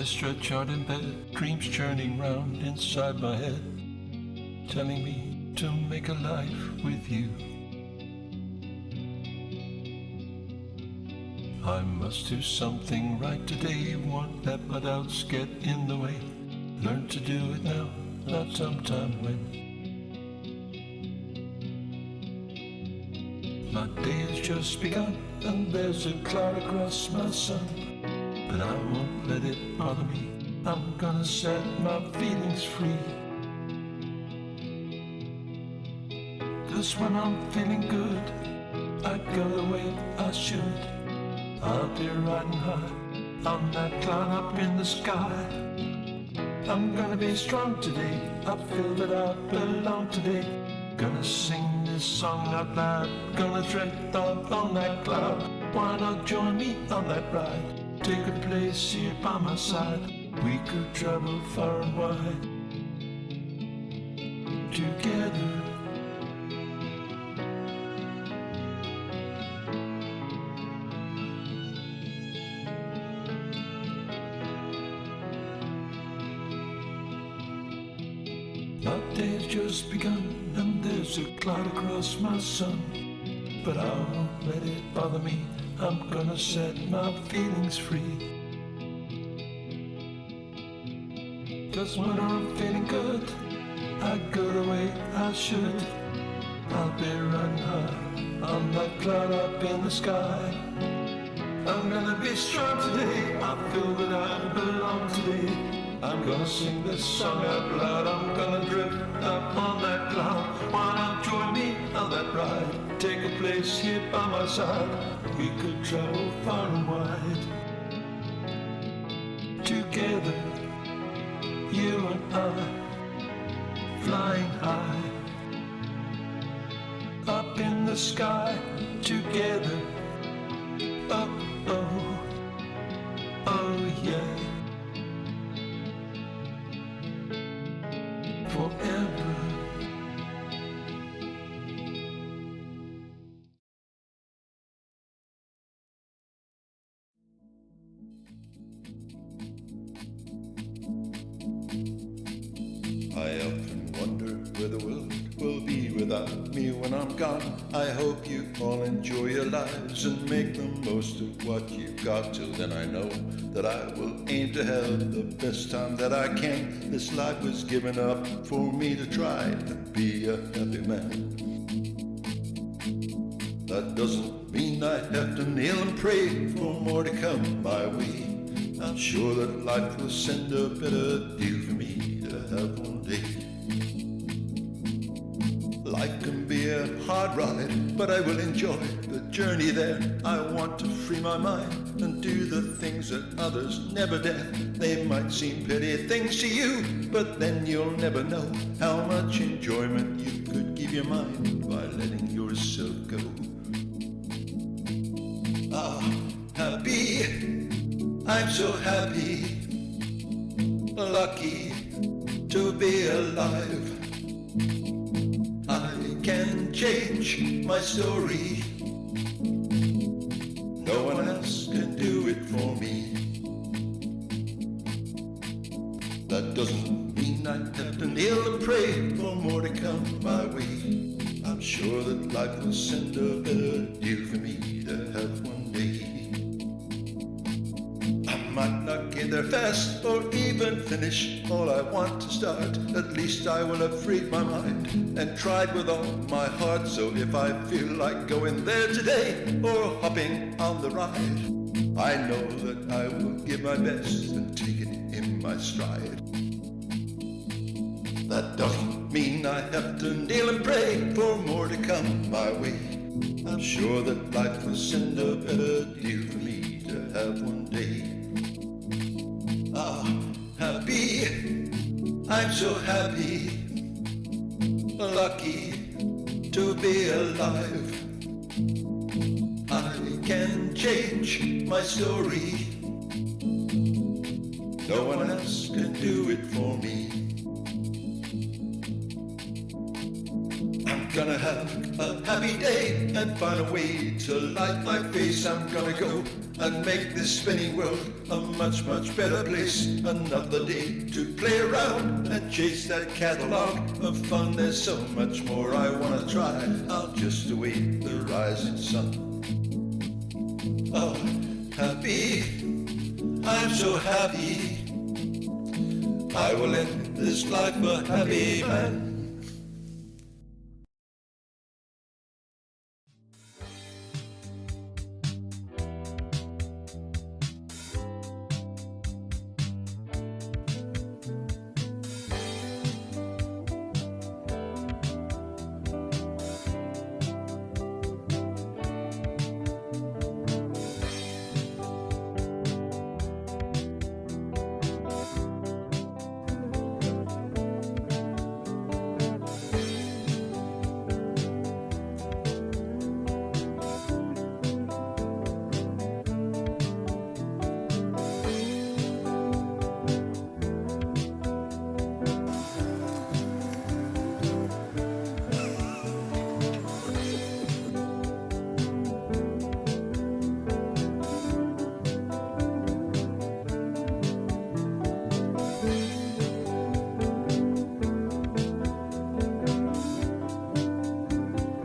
I stretch out in bed, dreams churning round inside my head, telling me to make a life with you. I must do something right today, won't let my doubts get in the way. Learn to do it now, not sometime when. My day has just begun, and there's a cloud across my sun. But I won't let it bother me, I'm gonna set my feelings free. 'Cause when I'm feeling good, I go the way I should. I'll be riding high on that cloud up in the sky. I'm gonna be strong today, I feel that I belong today. Gonna sing this song out loud, gonna drift off on that cloud. Why not join me on that ride? Take a place here by my side. We could travel far and wide together. My day's just begun, and there's a cloud across my sun. But I won't let it bother me, I'm gonna set my feelings free. 'Cause when I'm feeling good, I go the way I should. I'll be running high on that cloud up in the sky. I'm gonna be strong today, I feel that I belong today. I'm gonna sing this song out loud, I'm gonna drift up on that cloud. Why not join me on that ride? Take a place here by my side. We could travel far and wide together, you and I, flying high up in the sky together. Oh, oh, oh yeah. Forever. I often wonder where the world will be without me when I'm gone. I hope you all enjoy your lives and make the most of what you've got. Till then I know that I will aim to have the best time that I can. This life was given up for me to try to be a happy man. That doesn't mean I have to kneel and pray for more to come my way. I'm sure that life will send a better deal for me to have one day. Life can be a hard ride, but I will enjoy the journey there. I want to free my mind and do the things that others never dare. They might seem petty things to you, but then you'll never know how much enjoyment you could give your mind by letting yourself go. Ah, happy, I'm so happy, lucky to be alive. I can change my story, no one else can do it for me. That doesn't mean I have to kneel and pray for more to come my way. I'm sure that life will send a better deal for me to have one day. I might not get there fast or even finish all I want to start. At least I will have freed my mind and tried with all my heart. So if I feel like going there today or hopping on the ride, I know that I will give my best and take it in my stride. That doesn't mean I have to kneel and pray for more to come my way. I'm sure that life will send a better deal for me to have one day. Ah, happy, I'm so happy, lucky to be alive. I can change my story, no one else can do it for me. I'm gonna have a happy day and find a way to light my face. I'm gonna go and make this spinning world a much, much better place. Another day to play around and chase that catalog of fun. There's so much more I want to try. I'll just await the rising sun. Oh, happy, I'm so happy. I will end this life a happy man.